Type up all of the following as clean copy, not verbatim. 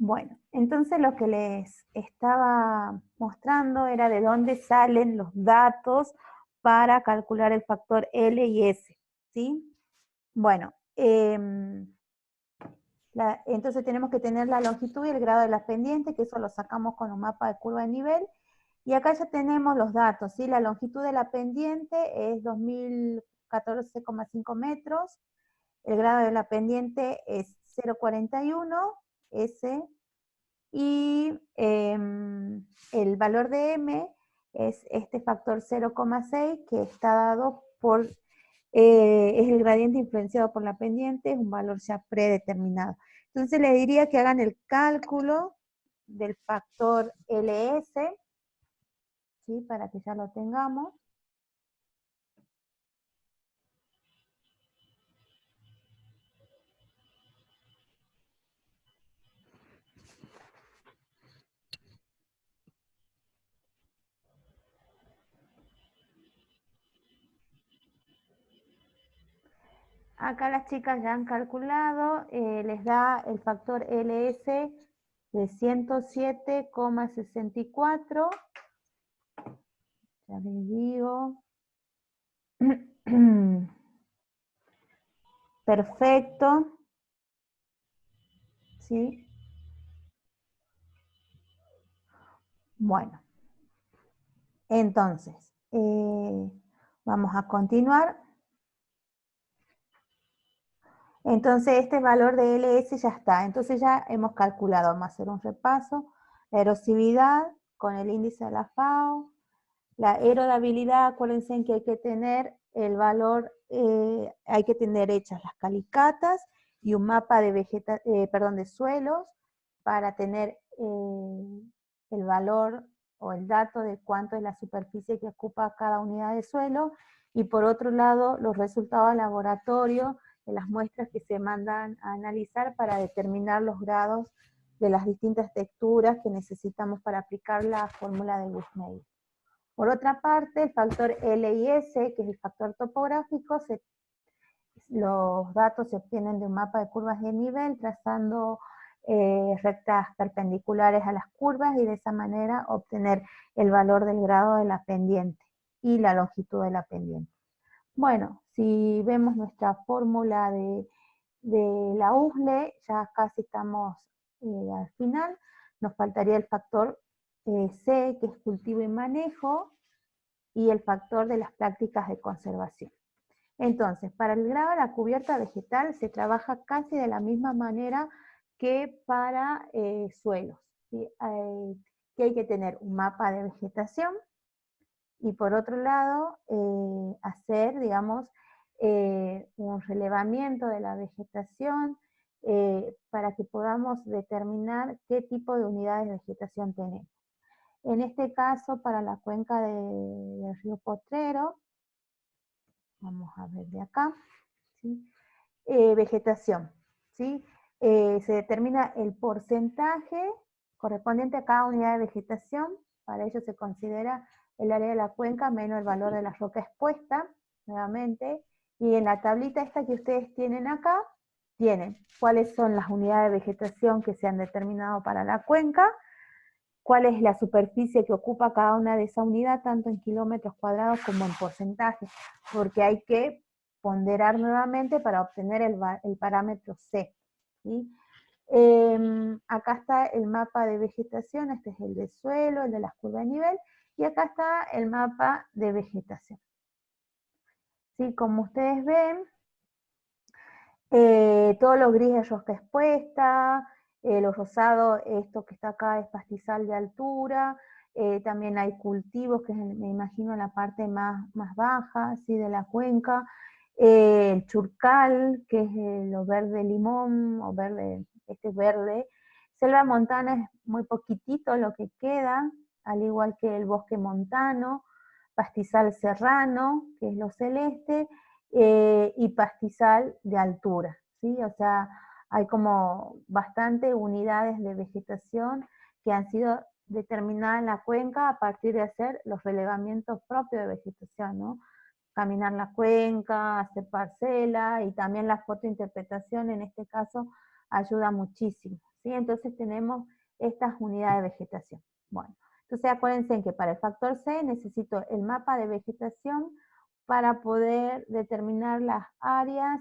Bueno, entonces lo que les estaba mostrando era de dónde salen los datos para calcular el factor L y S, ¿sí? Bueno, entonces tenemos que tener la longitud y el grado de la pendiente, que eso lo sacamos con un mapa de curva de nivel. Y acá ya tenemos los datos, ¿sí? La longitud de la pendiente es 2014,5 metros, el grado de la pendiente es 0,41 S, y el valor de M es este factor 0,6 que está dado por, es el gradiente influenciado por la pendiente, es un valor ya predeterminado. Entonces le diría que hagan el cálculo del factor LS, ¿sí? Para que ya lo tengamos. Acá las chicas ya han calculado, les da el factor LS de 107,64. Ya les digo. Perfecto. ¿Sí? Bueno, entonces, vamos a continuar. Entonces, este valor de LS ya está. Entonces ya hemos calculado, vamos a hacer un repaso. La erosividad con el índice de la FAO. La aerodabilidad, acuérdense que hay que tener el valor, hay que tener hechas las calicatas y un mapa de, de suelos para tener el valor o el dato de cuánto es la superficie que ocupa cada unidad de suelo, y por otro lado los resultados de laboratorio de las muestras que se mandan a analizar para determinar los grados de las distintas texturas que necesitamos para aplicar la fórmula de Wissmeyer. Por otra parte, el factor L y S, que es el factor topográfico, los datos se obtienen de un mapa de curvas de nivel, trazando rectas perpendiculares a las curvas, y de esa manera obtener el valor del grado de la pendiente y la longitud de la pendiente. Bueno, si vemos nuestra fórmula de la USLE, ya casi estamos al final. Nos faltaría el factor C, que es cultivo y manejo, y el factor de las prácticas de conservación. Entonces, para el grado de la cubierta vegetal se trabaja casi de la misma manera que para suelos, ¿sí? Que hay que tener un mapa de vegetación y por otro lado hacer, digamos, un relevamiento de la vegetación para que podamos determinar qué tipo de unidades de vegetación tenemos. En este caso, para la cuenca del río Potrero, vamos a ver de acá, ¿sí? Vegetación, ¿sí? Se determina el porcentaje correspondiente a cada unidad de vegetación. Para ello se considera el área de la cuenca menos el valor de la roca expuesta, nuevamente. Y en la tablita esta que ustedes tienen acá, tienen cuáles son las unidades de vegetación que se han determinado para la cuenca, cuál es la superficie que ocupa cada una de esas unidades, tanto en kilómetros cuadrados como en porcentaje, porque hay que ponderar nuevamente para obtener el parámetro C, ¿sí? Acá está el mapa de vegetación, este es el de suelo, el de las curvas de nivel, y acá está el mapa de vegetación. ¿Sí? Como ustedes ven, todo lo gris es rosca expuesta, lo rosado, esto que está acá es pastizal de altura, también hay cultivos, que me imagino en la parte más baja, ¿sí? De la cuenca, el churcal, que es lo verde limón, o verde, este es verde, selva montana es muy poquitito lo que queda, al igual que el bosque montano, pastizal serrano, que es lo celeste, y pastizal de altura, ¿sí? O sea, hay como bastante unidades de vegetación que han sido determinadas en la cuenca a partir de hacer los relevamientos propios de vegetación, ¿no? Caminar la cuenca, hacer parcela, y también la fotointerpretación en este caso ayuda muchísimo, ¿sí? Entonces tenemos estas unidades de vegetación. Bueno, entonces acuérdense que para el factor C necesito el mapa de vegetación para poder determinar las áreas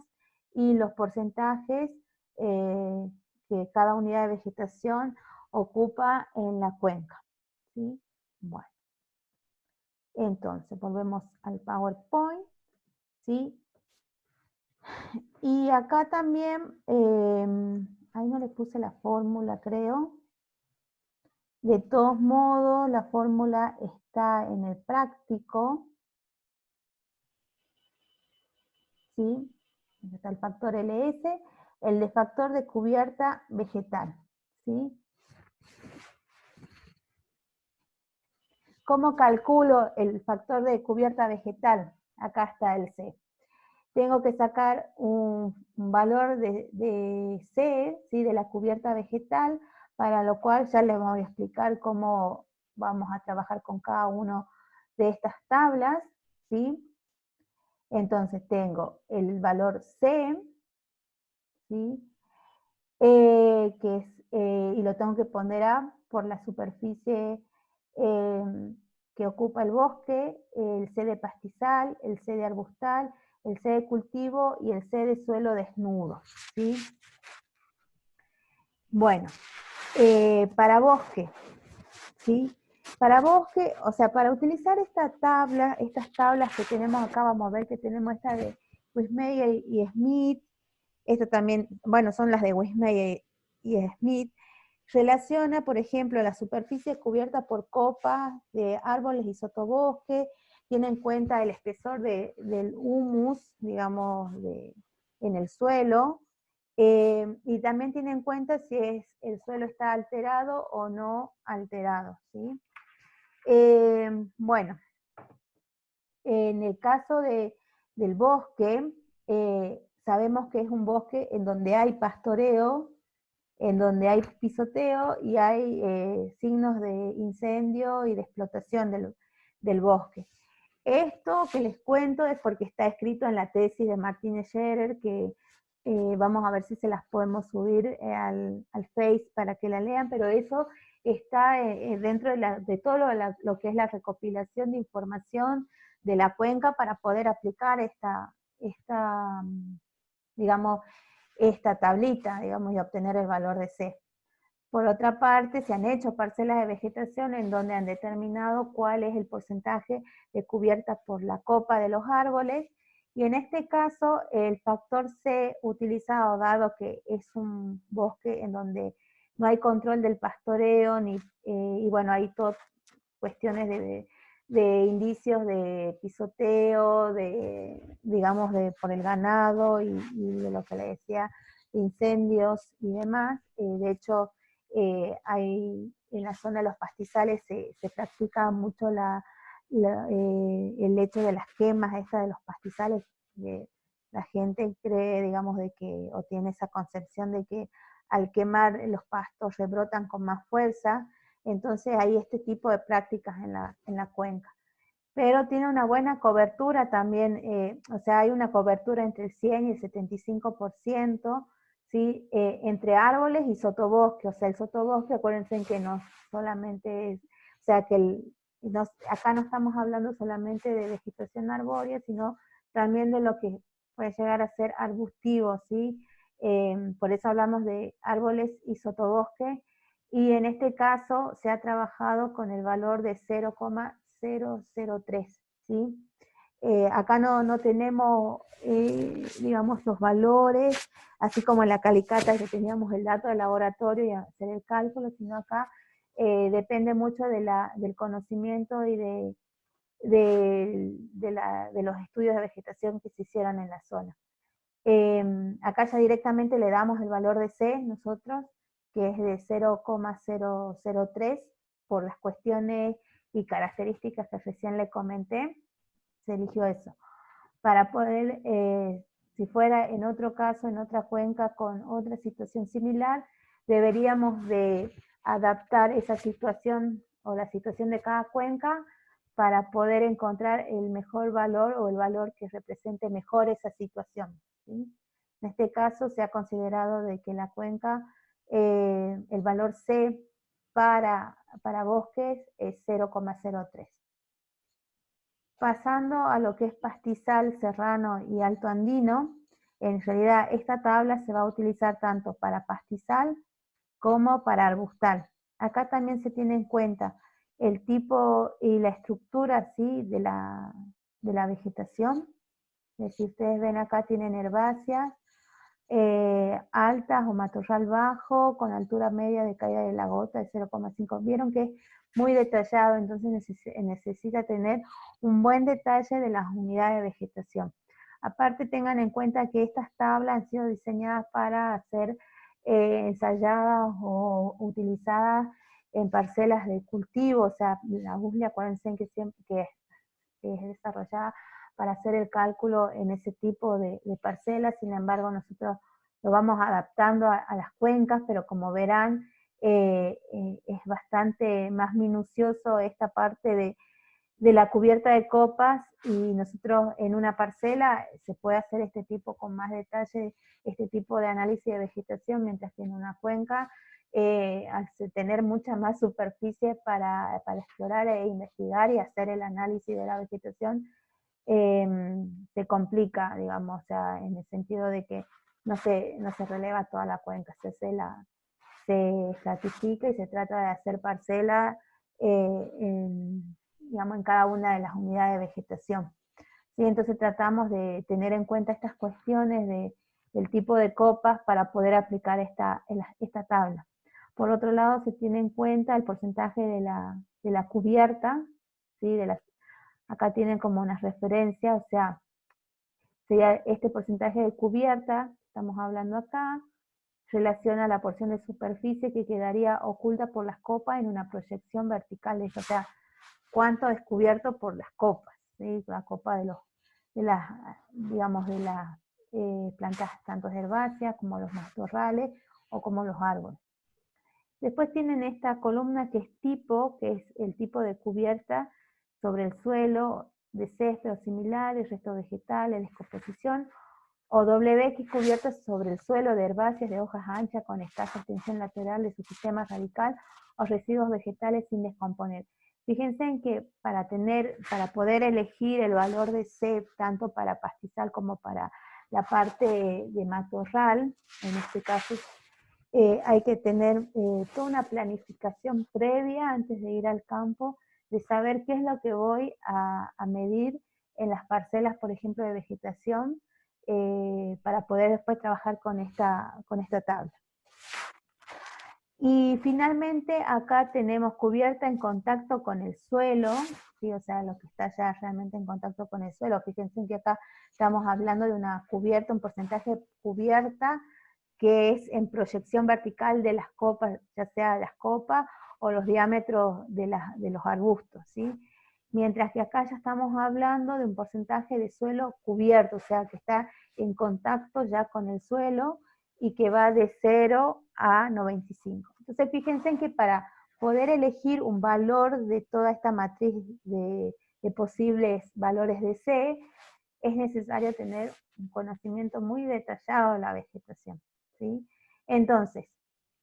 y los porcentajes que cada unidad de vegetación ocupa en la cuenca, ¿sí? Bueno, entonces volvemos al PowerPoint, ¿sí? Y acá también, ahí no le puse la fórmula, creo. De todos modos, la fórmula está en el práctico, ¿sí? Está el factor LS, el de factor de cubierta vegetal, ¿sí? ¿Cómo calculo el factor de cubierta vegetal? Acá está el C. Tengo que sacar un valor de C, ¿sí? De la cubierta vegetal, para lo cual ya les voy a explicar cómo vamos a trabajar con cada uno de estas tablas, ¿sí? Entonces tengo el valor C, ¿sí? Y lo tengo que ponderar por la superficie que ocupa el bosque, el C de pastizal, el C de arbustal, el C de cultivo y el C de suelo desnudo, ¿sí? Bueno, para bosque, ¿sí? Para bosque, o sea, para utilizar estas tablas que tenemos acá, vamos a ver que tenemos esta de Wismeyer y Smith, esta también, bueno, son las de Wismeyer y Smith, relaciona, por ejemplo, la superficie cubierta por copas de árboles y sotobosque, tiene en cuenta el espesor del humus, digamos, en el suelo, y también tiene en cuenta si el suelo está alterado o no alterado, ¿sí? Bueno, en el caso del bosque, sabemos que es un bosque en donde hay pastoreo, en donde hay pisoteo y hay signos de incendio y de explotación del bosque. Esto que les cuento es porque está escrito en la tesis de Martínez Scherer, que vamos a ver si se las podemos subir al Face para que la lean, pero eso está dentro de todo lo que es la recopilación de información de la cuenca para poder aplicar digamos, esta tablita, digamos, y obtener el valor de C. Por otra parte, se han hecho parcelas de vegetación en donde han determinado cuál es el porcentaje de cubierta por la copa de los árboles, y en este caso el factor C utilizado, dado que es un bosque en donde no hay control del pastoreo, y bueno, hay todas cuestiones de indicios de pisoteo, digamos, por el ganado y de lo que le decía, de incendios y demás. De hecho, hay en la zona de los pastizales se practica mucho el hecho de las quemas estas de los pastizales. La gente cree, digamos, de que, o tiene esa concepción de que al quemar los pastos rebrotan con más fuerza. Entonces hay este tipo de prácticas en la cuenca. Pero tiene una buena cobertura también, o sea, hay una cobertura entre el 100 y el 75%, ¿sí? Entre árboles y sotobosque. O sea, el sotobosque, acuérdense que no solamente es, o sea, que acá no estamos hablando solamente de vegetación arbórea, sino también de lo que puede llegar a ser arbustivo, ¿sí? Por eso hablamos de árboles y sotobosque, y en este caso se ha trabajado con el valor de 0,003, ¿sí? Acá no tenemos, digamos, los valores, así como en la calicata que teníamos el dato del laboratorio y hacer el cálculo, sino acá depende mucho del conocimiento y de los estudios de vegetación que se hicieron en la zona. Acá ya directamente le damos el valor de C nosotros, que es de 0,003, por las cuestiones y características que recién le comenté, se eligió eso. Para poder, si fuera en otro caso, en otra cuenca con otra situación similar, deberíamos de adaptar esa situación o la situación de cada cuenca para poder encontrar el mejor valor o el valor que represente mejor esa situación, ¿sí? En este caso se ha considerado de que la cuenca el valor C para bosques es 0,03. Pasando a lo que es pastizal, serrano y alto andino, en realidad esta tabla se va a utilizar tanto para pastizal como para arbustal. Acá también se tiene en cuenta el tipo y la estructura, ¿sí?, de la vegetación. Es decir, ustedes ven acá tienen herbáceas altas o matorral bajo, con altura media de caída de la gota de 0,5. Vieron que es muy detallado, entonces necesita tener un buen detalle de las unidades de vegetación. Aparte tengan en cuenta que estas tablas han sido diseñadas para ser ensayadas o utilizadas en parcelas de cultivo, o sea, la USLE, acuérdense que es desarrollada para hacer el cálculo en ese tipo de parcelas. Sin embargo, nosotros lo vamos adaptando a las cuencas, pero como verán, es bastante más minucioso esta parte de la cubierta de copas, y nosotros en una parcela se puede hacer este tipo con más detalle, este tipo de análisis de vegetación, mientras que en una cuenca, al tener mucha más superficie para explorar e investigar y hacer el análisis de la vegetación, se complica, digamos, o sea, en el sentido de que no se releva toda la cuenca, se estratifica y se trata de hacer parcela digamos, en cada una de las unidades de vegetación. ¿Sí? Entonces tratamos de tener en cuenta estas cuestiones del tipo de copas para poder aplicar esta tabla. Por otro lado, se tiene en cuenta el porcentaje de la cubierta, ¿sí? Acá tienen como unas referencias, o sea, sería este porcentaje de cubierta, estamos hablando acá, relaciona la porción de superficie que quedaría oculta por las copas en una proyección vertical de esto, o sea, cuánto es cubierto por las copas, ¿sí? La copa de las plantas tanto herbáceas como los matorrales o como los árboles. Después tienen esta columna que es tipo, que es el tipo de cubierta sobre el suelo de césped o similares, restos vegetales, descomposición, o W, que es cubierta sobre el suelo de herbáceas de hojas anchas con escasa extensión lateral de su sistema radical o residuos vegetales sin descomponer. Fíjense en que para poder elegir el valor de C, tanto para pastizal como para la parte de matorral, en este caso, hay que tener toda una planificación previa antes de ir al campo, de saber qué es lo que voy a medir en las parcelas, por ejemplo, de vegetación, para poder después trabajar con esta tabla. Y finalmente acá tenemos cubierta en contacto con el suelo, ¿sí? O sea, lo que está ya realmente en contacto con el suelo. Fíjense que acá estamos hablando de una cubierta, un porcentaje de cubierta que es en proyección vertical de las copas, ya sea las copas o los diámetros de los arbustos, ¿sí? Mientras que acá ya estamos hablando de un porcentaje de suelo cubierto, o sea, que está en contacto ya con el suelo y que va de 0 a 95. Entonces fíjense en que para poder elegir un valor de toda esta matriz de posibles valores de C, es necesario tener un conocimiento muy detallado de la vegetación, ¿sí? Entonces,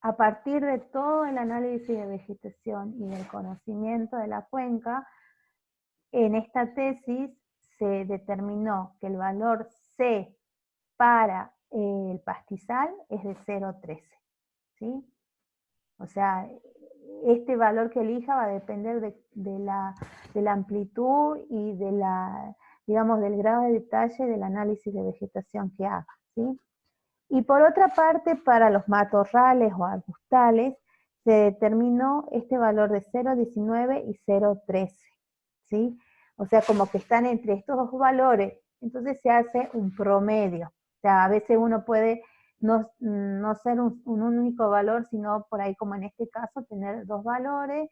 a partir de todo el análisis de vegetación y del conocimiento de la cuenca, en esta tesis se determinó que el valor C para el pastizal es de 0,13, ¿sí? O sea, este valor que elija va a depender de la amplitud y digamos, del grado de detalle del análisis de vegetación que haga, ¿sí? Y por otra parte, para los matorrales o arbustales, se determinó este valor de 0,19 y 0,13, ¿sí? O sea, como que están entre estos dos valores, entonces se hace un promedio. O sea, a veces uno puede no ser un único valor, sino por ahí, como en este caso, tener dos valores,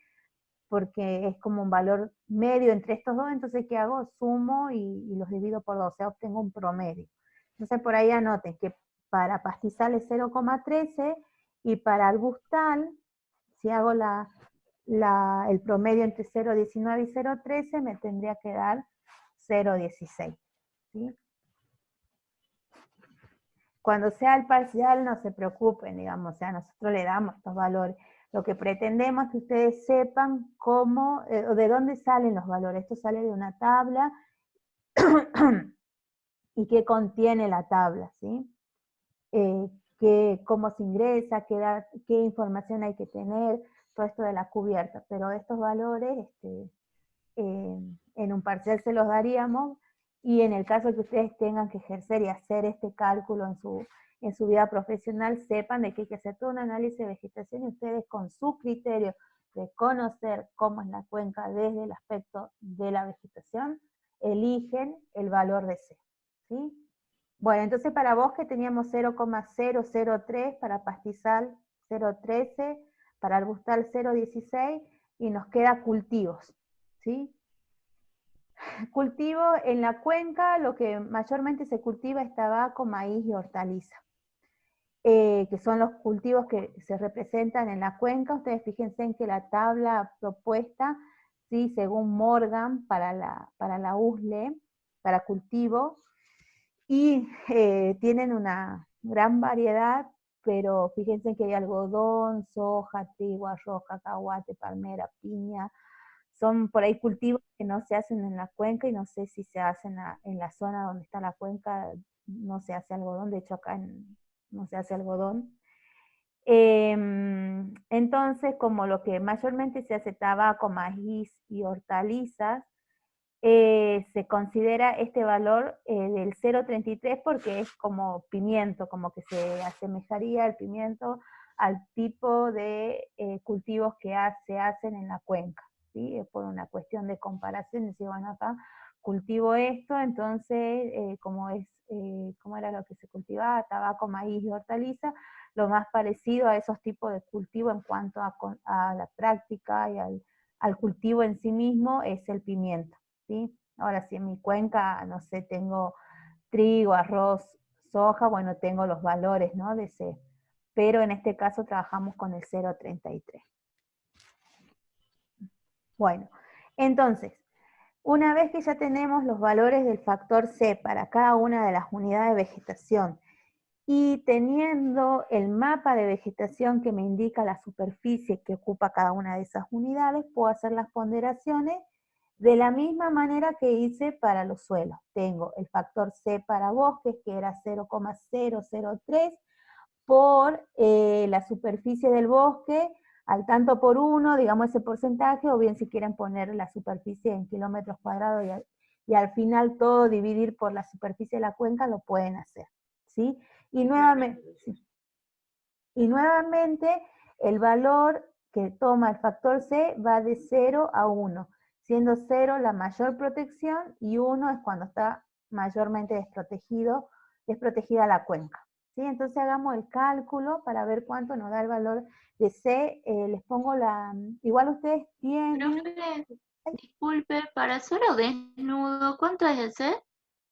porque es como un valor medio entre estos dos, entonces ¿qué hago? Sumo y los divido por dos, o sea, obtengo un promedio. Entonces por ahí anoten que para pastizal es 0,13 y para arbustal, si hago el promedio entre 0,19 y 0,13, me tendría que dar 0,16, ¿sí? cuando sea el parcial no se preocupen, digamos, o sea, nosotros le damos estos valores. Lo que pretendemos es que ustedes sepan cómo, o de dónde salen los valores. Esto sale de una tabla y qué contiene la tabla, ¿sí? Cómo se ingresa, qué información hay que tener, todo esto de la cubierta. Pero estos valores, en un parcial se los daríamos, y en el caso que ustedes tengan que ejercer y hacer este cálculo en su vida profesional, sepan de que hay que hacer todo un análisis de vegetación, y ustedes con su criterio de conocer cómo es la cuenca desde el aspecto de la vegetación, eligen el valor de C, ¿sí? Bueno, entonces para bosque teníamos 0,003, para pastizal 0,13, para arbustal 0,16, y nos queda cultivos, ¿sí? Cultivo en la cuenca, lo que mayormente se cultiva es tabaco, maíz y hortaliza, que son los cultivos que se representan en la cuenca. Ustedes fíjense en que la tabla propuesta, ¿sí?, según Morgan, para la USLE, para cultivo, y tienen una gran variedad, pero fíjense que hay algodón, soja, trigo, arroz, cacahuate, palmera, piña. Son por ahí cultivos que no se hacen en la cuenca, y no sé si se hacen en la zona donde está la cuenca, no se hace algodón, de hecho acá no se hace algodón. Entonces, como lo que mayormente se hace tabaco, maíz y hortalizas, se considera este valor del 0,33, porque es como pimiento, como que se asemejaría el pimiento al tipo de cultivos que se hacen en la cuenca, ¿sí? Es por una cuestión de comparación, decir, bueno, acá cultivo esto, entonces, como era lo que se cultivaba, tabaco, maíz y hortaliza, lo más parecido a esos tipos de cultivo en cuanto a la práctica y al cultivo en sí mismo es el pimiento, ¿sí? Ahora, si en mi cuenca, no sé, tengo trigo, arroz, soja, bueno, tengo los valores, ¿no?, de ese, pero en este caso trabajamos con el 0,33. Bueno, entonces, una vez que ya tenemos los valores del factor C para cada una de las unidades de vegetación, y teniendo el mapa de vegetación que me indica la superficie que ocupa cada una de esas unidades, puedo hacer las ponderaciones de la misma manera que hice para los suelos. Tengo el factor C para bosques, que era 0,003, por la superficie del bosque, al tanto por 1, digamos ese porcentaje, o bien si quieren poner la superficie en kilómetros cuadrados y al final todo dividir por la superficie de la cuenca, lo pueden hacer, ¿sí? Y nuevamente el valor que toma el factor C va de 0 a 1, siendo 0 la mayor protección y 1 es cuando está mayormente desprotegida la cuenca, ¿sí? Entonces hagamos el cálculo para ver cuánto nos da el valor de C. Les pongo igual ustedes tienen... Profe, disculpe, para suelo desnudo, ¿cuánto es el C?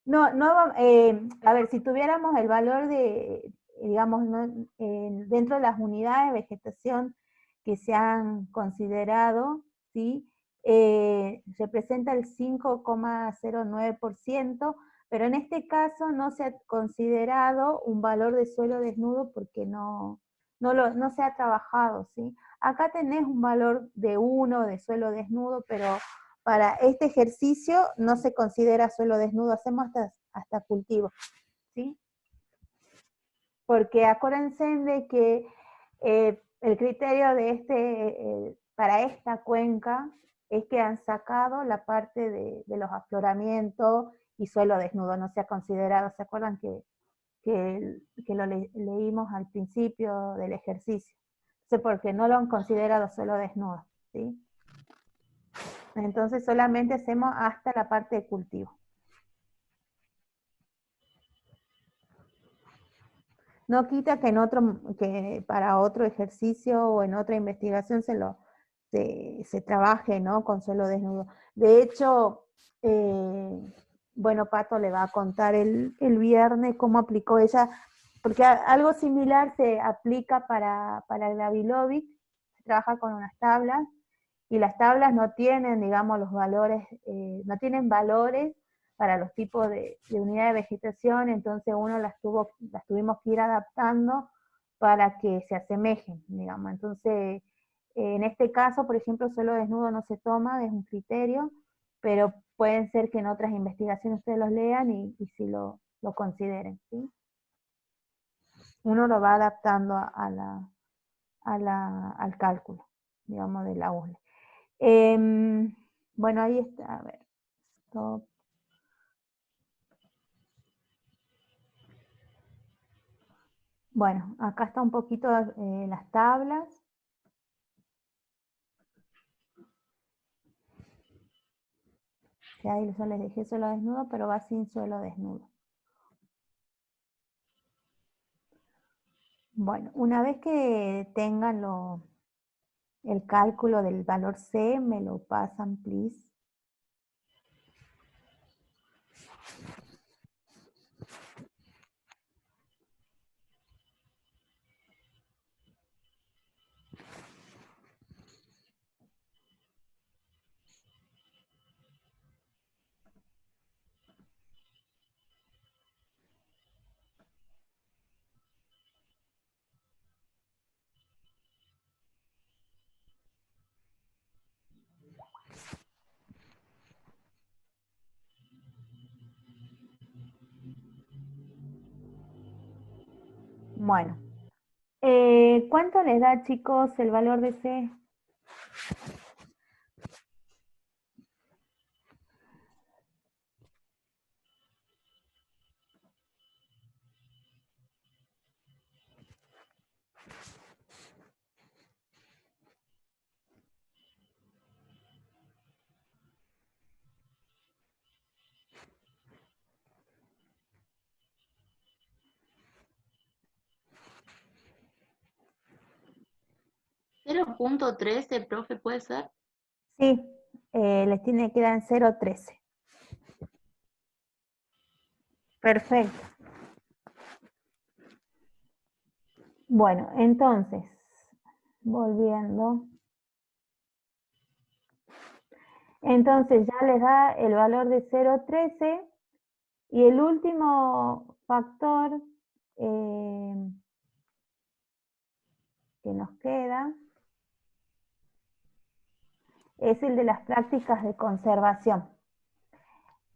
No, a ver, si tuviéramos el valor de, digamos, ¿no?, dentro de las unidades de vegetación que se han considerado, ¿sí?, representa el 5,09%, pero en este caso no se ha considerado un valor de suelo desnudo porque no se ha trabajado, ¿sí? Acá tenés un valor de 1 de suelo desnudo, pero para este ejercicio no se considera suelo desnudo, hacemos hasta cultivo, ¿sí? Porque acuérdense de que el criterio de para esta cuenca es que han sacado la parte de los afloramientos y suelo desnudo, no se ha considerado. ¿Se acuerdan que lo leímos al principio del ejercicio? Entonces, porque no lo han considerado suelo desnudo, ¿sí? Entonces solamente hacemos hasta la parte de cultivo. No quita que para otro ejercicio o en otra investigación se trabaje, ¿no?, con suelo desnudo. De hecho, bueno, Pato le va a contar el viernes cómo aplicó ella, porque algo similar se aplica para el Gavilovic, se trabaja con unas tablas, y las tablas no tienen, digamos, los valores, no tienen valores para los tipos de unidad de vegetación, entonces uno las tuvimos que ir adaptando para que se asemejen, digamos. Entonces, en este caso, por ejemplo, suelo desnudo no se toma, es un criterio, pero pueden ser que en otras investigaciones ustedes los lean y sí lo consideren, ¿sí? Uno lo va adaptando al cálculo, digamos, de la USLE. Bueno, ahí está, a ver, stop. Bueno, acá está un poquito las tablas. Que ahí yo les dejé suelo desnudo, pero va sin suelo desnudo. Bueno, una vez que tengan el cálculo del valor C, me lo pasan, please. Bueno, ¿cuánto les da, chicos, el valor de C? ¿0.13, profe, puede ser? Sí, les tiene que dar en 0,13. Perfecto. Bueno, entonces, volviendo. Entonces ya les da el valor de 0,13 y el último factor que nos queda es el de las prácticas de conservación.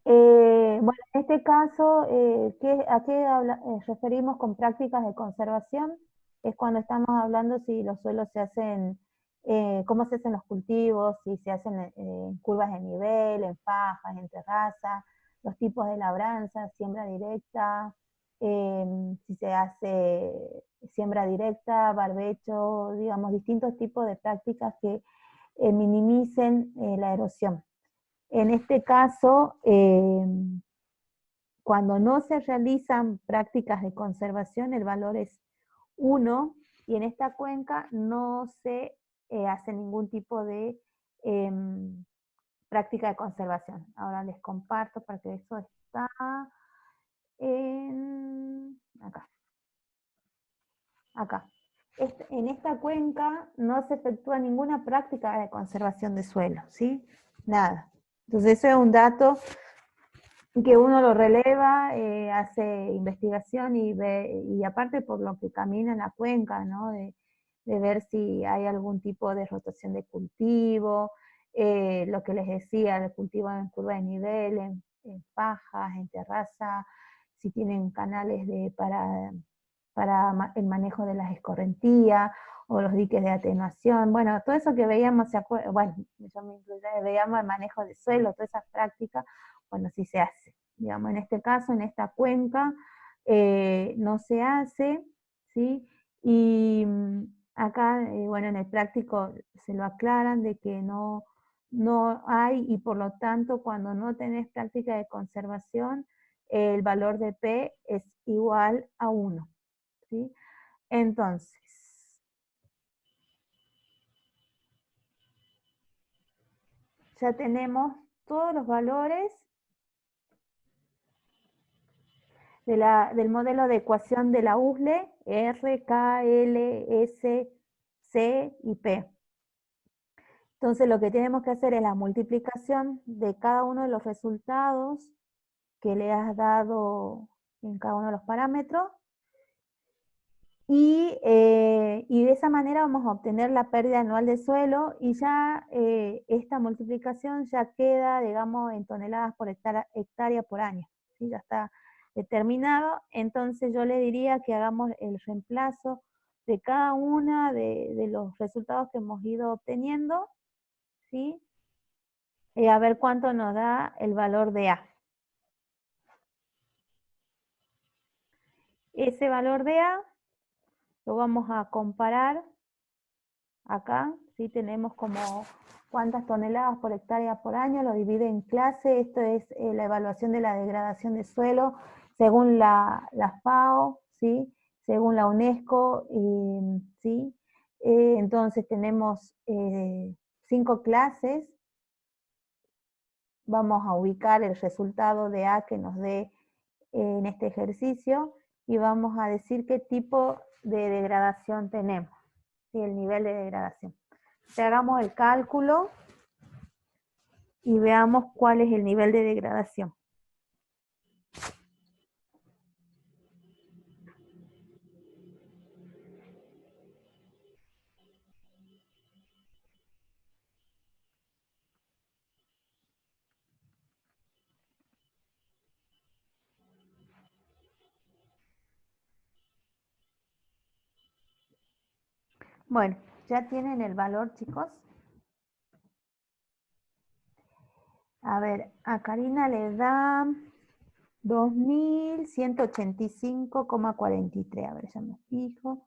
Bueno, en este caso, ¿a qué referimos con prácticas de conservación? Es cuando estamos hablando si los suelos se hacen, cómo se hacen los cultivos, si se hacen en curvas de nivel, en fajas, en terraza, los tipos de labranza, siembra directa, si se hace siembra directa, barbecho, digamos, distintos tipos de prácticas que minimicen la erosión. En este caso, cuando no se realizan prácticas de conservación, el valor es 1 y en esta cuenca no se hace ningún tipo de práctica de conservación. Ahora les comparto porque eso está acá. Acá. En esta cuenca no se efectúa ninguna práctica de conservación de suelo, ¿sí? Nada. Entonces eso es un dato que uno lo releva, hace investigación y ve, y aparte por lo que camina en la cuenca, ¿no? De ver si hay algún tipo de rotación de cultivo, lo que les decía, el cultivo en curva de nivel, en fajas, en terraza, si tienen canales para el manejo de las escorrentías o los diques de atenuación, bueno, todo eso que veíamos, bueno, yo me incluyo, veíamos el manejo de suelo, todas esas prácticas, bueno, sí se hace. Digamos, en este caso, en esta cuenca, no se hace, ¿sí? Y acá, bueno, en el práctico se lo aclaran de que no hay, y por lo tanto, cuando no tenés práctica de conservación, el valor de P es igual a 1, ¿sí? Entonces, ya tenemos todos los valores del modelo de ecuación de la USLE, R, K, L, S, C y P. Entonces lo que tenemos que hacer es la multiplicación de cada uno de los resultados que le has dado en cada uno de los parámetros. Y de esa manera vamos a obtener la pérdida anual de suelo y ya esta multiplicación ya queda, digamos, en toneladas por hectárea por año. ¿Sí? Ya está determinado. Entonces yo le diría que hagamos el reemplazo de cada uno de los resultados que hemos ido obteniendo, ¿sí? A ver cuánto nos da el valor de A. Ese valor de A lo vamos a comparar acá, ¿sí? Tenemos como cuántas toneladas por hectárea por año, lo divide en clase. Esto es la evaluación de la degradación de suelo según la FAO, ¿sí? Según la UNESCO, ¿sí? Entonces tenemos 5 clases. Vamos a ubicar el resultado de A que nos dé en este ejercicio y vamos a decir qué tipo de degradación tenemos, ¿sí? El nivel de degradación. Hagamos el cálculo y veamos cuál es el nivel de degradación. Bueno, ya tienen el valor, chicos. A ver, a Karina le da 2185,43. A ver, ya me fijo.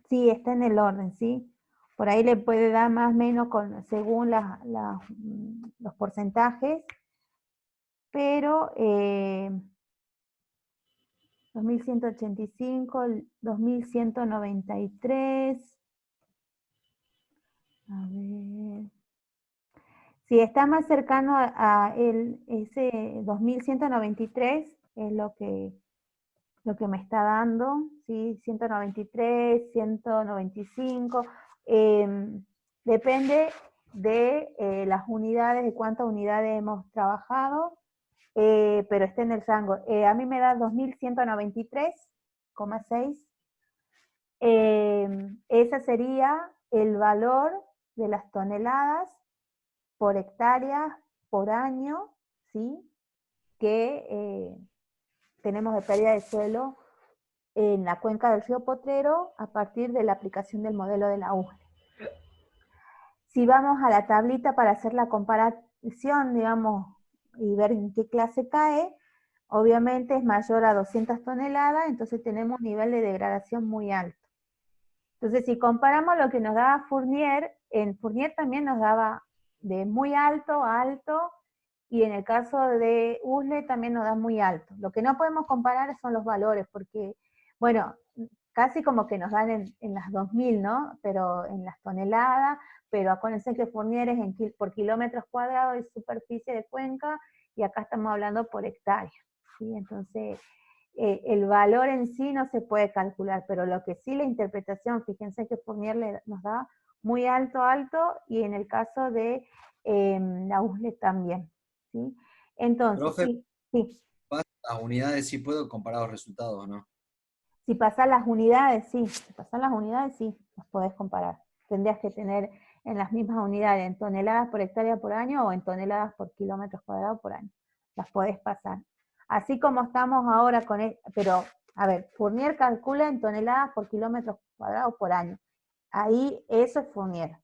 Sí, está en el orden, ¿sí? Por ahí le puede dar más o menos según los porcentajes, pero 2185, 2193, a ver, si está más cercano a ese 2193, es lo que me está dando, ¿sí? 193, 195, depende de las unidades, de cuántas unidades hemos trabajado, pero está en el rango. A mí me da 2193,6. Ese sería el valor de las toneladas por hectárea por año, ¿sí? Que tenemos de pérdida de suelo en la cuenca del río Potrero a partir de la aplicación del modelo de la UGLE. Si vamos a la tablita para hacer la comparación, digamos, y ver en qué clase cae, obviamente es mayor a 200 toneladas, entonces tenemos un nivel de degradación muy alto. Entonces, si comparamos lo que nos daba Fournier, en Fournier también nos daba de muy alto a alto, y en el caso de USLE también nos da muy alto. Lo que no podemos comparar son los valores, porque, bueno, casi como que nos dan en las 2000, ¿no? Pero en las toneladas, pero acuérdense que Fournier es por kilómetros cuadrados de superficie de cuenca, y acá estamos hablando por hectárea, ¿sí? Entonces, el valor en sí no se puede calcular, pero lo que sí la interpretación, fíjense que Fournier nos da muy alto, alto, y en el caso de la USLE también, ¿sí? Entonces, Profe, sí. las unidades sí puedo comparar los resultados, ¿no? Si pasan las unidades, sí. Si pasan las unidades, sí, los podés comparar. Tendrías que tener en las mismas unidades, en toneladas por hectárea por año o en toneladas por kilómetros cuadrados por año. Las podés pasar. Así como estamos ahora con pero, a ver, Fournier calcula en toneladas por kilómetros cuadrados por año. Ahí eso es Fournier.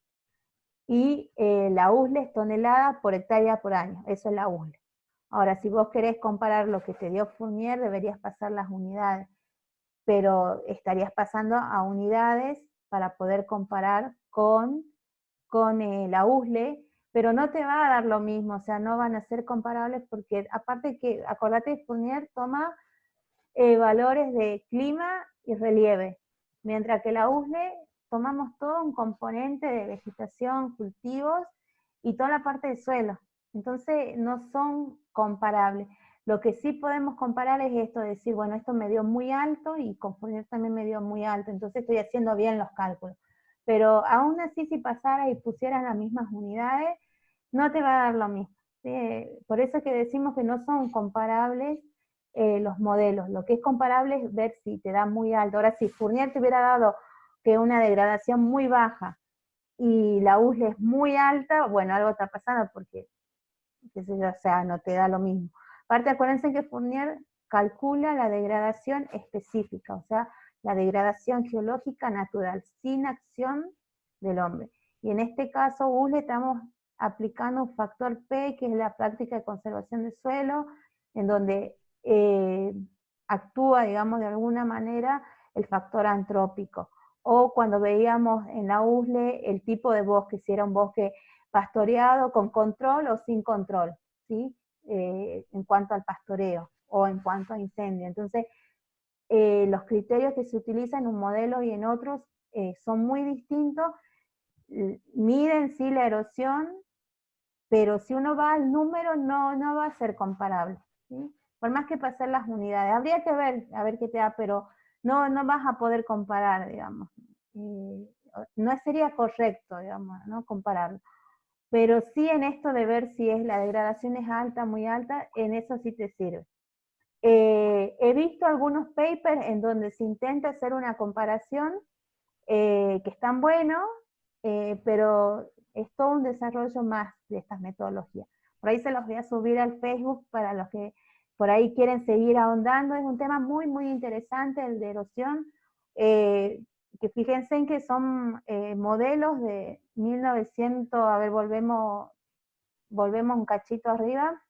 Y la USLE es tonelada por hectárea por año. Eso es la USLE. Ahora, si vos querés comparar lo que te dio Fournier, deberías pasar las unidades, pero estarías pasando a unidades para poder comparar con la USLE, pero no te va a dar lo mismo, o sea, no van a ser comparables porque aparte que, acordate, Fournier toma valores de clima y relieve, mientras que la USLE tomamos todo un componente de vegetación, cultivos y toda la parte de suelo, entonces no son comparables. Lo que sí podemos comparar es esto, decir, bueno, esto me dio muy alto y con Fournier también me dio muy alto, entonces estoy haciendo bien los cálculos. Pero aún así, si pasara y pusieras las mismas unidades, no te va a dar lo mismo. ¿sí? Por eso es que decimos que no son comparables los modelos. Lo que es comparable es ver si te da muy alto. Ahora, si Fournier te hubiera dado que una degradación muy baja y la USLE es muy alta, bueno, algo está pasando porque, qué sé yo, o sea, no te da lo mismo. Aparte, acuérdense que Fournier calcula la degradación específica, o sea, la degradación geológica natural, sin acción del hombre. Y en este caso, USLE estamos aplicando un factor P, que es la práctica de conservación de suelo, en donde actúa, digamos, de alguna manera el factor antrópico. O cuando veíamos en la USLE el tipo de bosque, si era un bosque pastoreado con control o sin control, ¿sí? En cuanto al pastoreo o en cuanto a incendio. Entonces, los criterios que se utilizan en un modelo y en otros son muy distintos. Miden sí la erosión, pero si uno va al número no va a ser comparable, ¿sí? Por más que pasar las unidades. Habría que ver, a ver qué te da, pero no vas a poder comparar, digamos. No sería correcto, digamos, ¿no? Compararlo. Pero sí en esto de ver si es la degradación es alta, muy alta, en eso sí te sirve. He visto algunos papers en donde se intenta hacer una comparación que están buenos, pero es todo un desarrollo más de estas metodologías. Por ahí se los voy a subir al Facebook para los que por ahí quieren seguir ahondando. Es un tema muy, muy interesante el de erosión, que fíjense en que son modelos de 1900, a ver, volvemos un cachito arriba,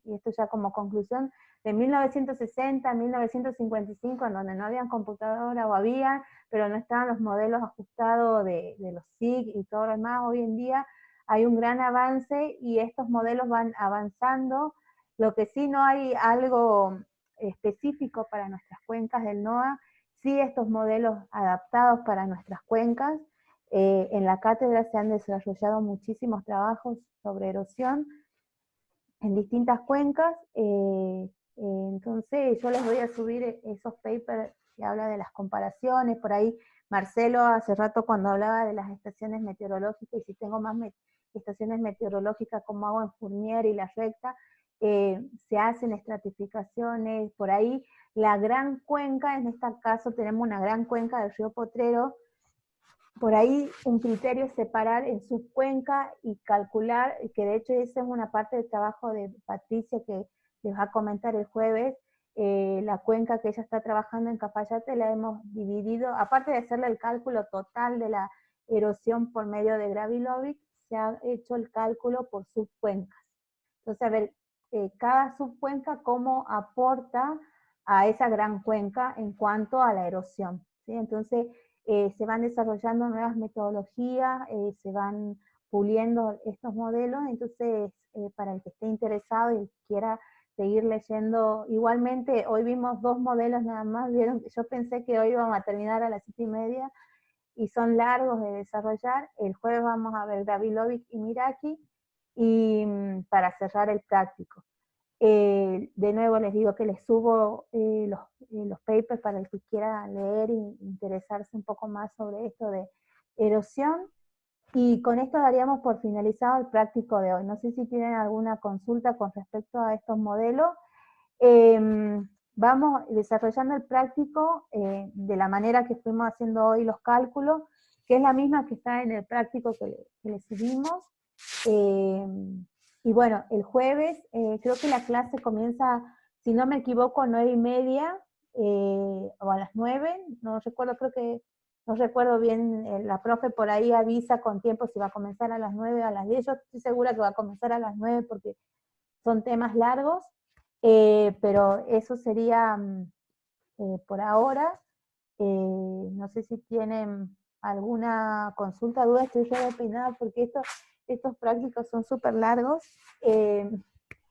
y esto ya como conclusión, de 1960 a 1955, en donde no habían computadora o había, pero no estaban los modelos ajustados de los SIG y todo lo demás. Hoy en día hay un gran avance y estos modelos van avanzando. Lo que sí no hay algo específico para nuestras cuencas del NOA, sí estos modelos adaptados para nuestras cuencas. En la cátedra se han desarrollado muchísimos trabajos sobre erosión en distintas cuencas, entonces yo les voy a subir esos papers que habla de las comparaciones. Por ahí Marcelo hace rato cuando hablaba de las estaciones meteorológicas, y si tengo más estaciones meteorológicas como hago en Fournier y la recta, se hacen estratificaciones. Por ahí la gran cuenca, en este caso tenemos una gran cuenca del río Potrero. Por ahí un criterio es separar en subcuenca y calcular, que de hecho esa es una parte del trabajo de Patricia que les va a comentar el jueves. La cuenca que ella está trabajando en Cafayate la hemos dividido, aparte de hacerle el cálculo total de la erosión por medio de Gravilovic, se ha hecho el cálculo por subcuencas. Entonces, a ver, cada subcuenca cómo aporta a esa gran cuenca en cuanto a la erosión, ¿sí? Entonces, se van desarrollando nuevas metodologías, se van puliendo estos modelos. Entonces, para el que esté interesado y quiera seguir leyendo, igualmente hoy vimos 2 modelos nada más. Vieron, yo pensé que hoy íbamos a terminar a las 7:30 y son largos de desarrollar. El jueves vamos a ver Gravilovic y Miraki, y para cerrar el práctico. De nuevo les digo que les subo los papers para el que quiera leer e interesarse un poco más sobre esto de erosión. Y con esto daríamos por finalizado el práctico de hoy. No sé si tienen alguna consulta con respecto a estos modelos. Vamos desarrollando el práctico de la manera que fuimos haciendo hoy los cálculos, que es la misma que está en el práctico que le subimos. Y bueno, el jueves creo que la clase comienza, si no me equivoco, a 9:30 o a las 9, no recuerdo, no recuerdo bien, la profe por ahí avisa con tiempo si va a comenzar a las 9 o a las 10. Yo estoy segura que va a comenzar a las 9 porque son temas largos, pero eso sería por ahora. No sé si tienen alguna consulta, duda. Estoy re despeinada porque estos prácticos son súper largos.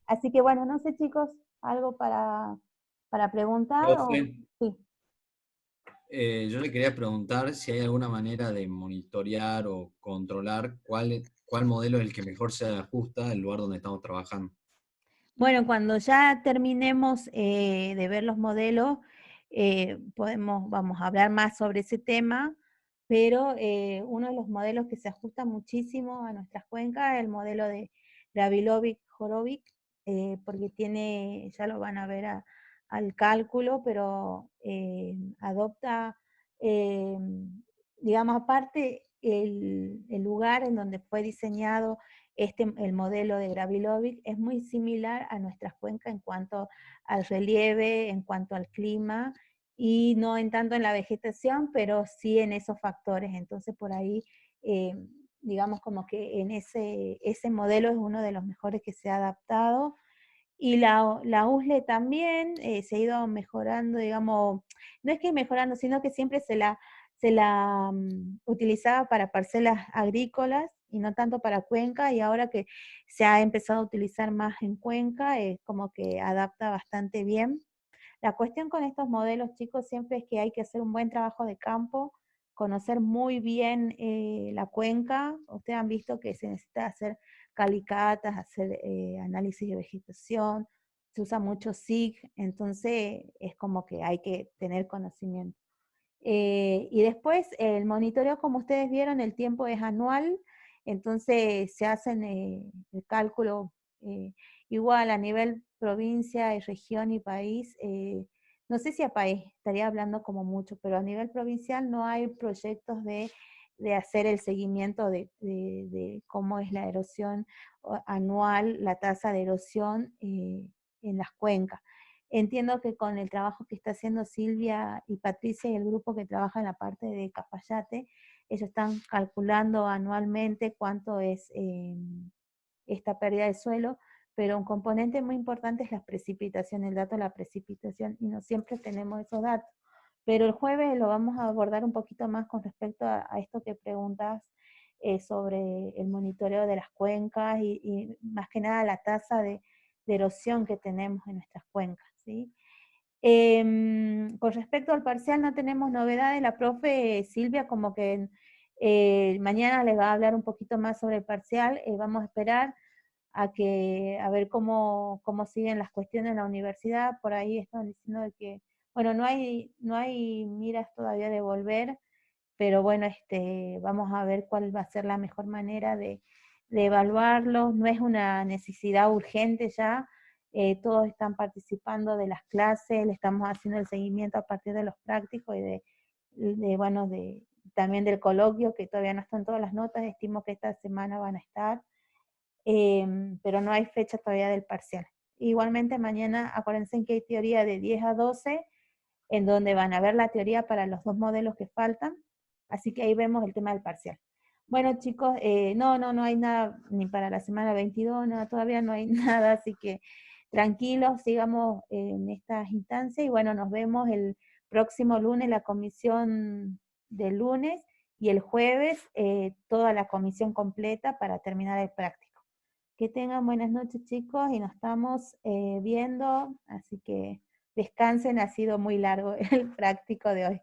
Así que bueno, no sé, chicos, algo para preguntar. Profe, Sí. yo le quería preguntar si hay alguna manera de monitorear o controlar cuál modelo es el que mejor se ajusta al lugar donde estamos trabajando. Bueno, cuando ya terminemos de ver los modelos, vamos a hablar más sobre ese tema, pero uno de los modelos que se ajusta muchísimo a nuestras cuencas es el modelo de Gravilovic-Horovic, porque ya lo van a ver al cálculo, pero adopta, digamos, aparte el lugar en donde fue diseñado el modelo de Gravilovic es muy similar a nuestras cuencas en cuanto al relieve, en cuanto al clima, y no en tanto en la vegetación, pero sí en esos factores. Entonces por ahí, digamos como que en ese modelo es uno de los mejores que se ha adaptado. Y la USLE también se ha ido mejorando, digamos, no es que mejorando, sino que siempre se la utilizaba para parcelas agrícolas y no tanto para cuenca, y ahora que se ha empezado a utilizar más en cuenca, es como que adapta bastante bien. La cuestión con estos modelos, chicos, siempre es que hay que hacer un buen trabajo de campo, conocer muy bien la cuenca. Ustedes han visto que se necesita hacer calicatas, hacer análisis de vegetación, se usa mucho SIG, entonces es como que hay que tener conocimiento. Y después el monitoreo, como ustedes vieron, el tiempo es anual, entonces se hacen el cálculo igual a nivel provincia y región y país. No sé si a país, estaría hablando como mucho, pero a nivel provincial no hay proyectos de hacer el seguimiento de cómo es la erosión anual, la tasa de erosión en las cuencas. Entiendo que con el trabajo que está haciendo Silvia y Patricia y el grupo que trabaja en la parte de Cafayate, ellos están calculando anualmente cuánto es esta pérdida de suelo, pero un componente muy importante es la precipitación, el dato de la precipitación, y no siempre tenemos esos datos. Pero el jueves lo vamos a abordar un poquito más con respecto a esto que preguntas sobre el monitoreo de las cuencas y más que nada la tasa de erosión que tenemos en nuestras cuencas, ¿sí? Con respecto al parcial no tenemos novedades, la profe Silvia como que mañana les va a hablar un poquito más sobre el parcial, vamos a esperar a ver cómo siguen las cuestiones en la universidad. Por ahí están diciendo de que, bueno, no hay miras todavía de volver, pero bueno, vamos a ver cuál va a ser la mejor manera de evaluarlos. No es una necesidad urgente ya, todos están participando de las clases, le estamos haciendo el seguimiento a partir de los prácticos y bueno, también del coloquio, que todavía no están todas las notas, estimo que esta semana van a estar, pero no hay fecha todavía del parcial. Igualmente mañana acuérdense que hay teoría de 10 a 12, en donde van a ver la teoría para los 2 modelos que faltan, así que ahí vemos el tema del parcial. Bueno chicos, no hay nada ni para la semana 22, nada, todavía no hay nada, así que tranquilos, sigamos en estas instancias, y bueno, nos vemos el próximo lunes, la comisión del lunes, y el jueves toda la comisión completa para terminar el práctico. Que tengan buenas noches chicos, y nos estamos viendo, así que descansen, ha sido muy largo el práctico de hoy.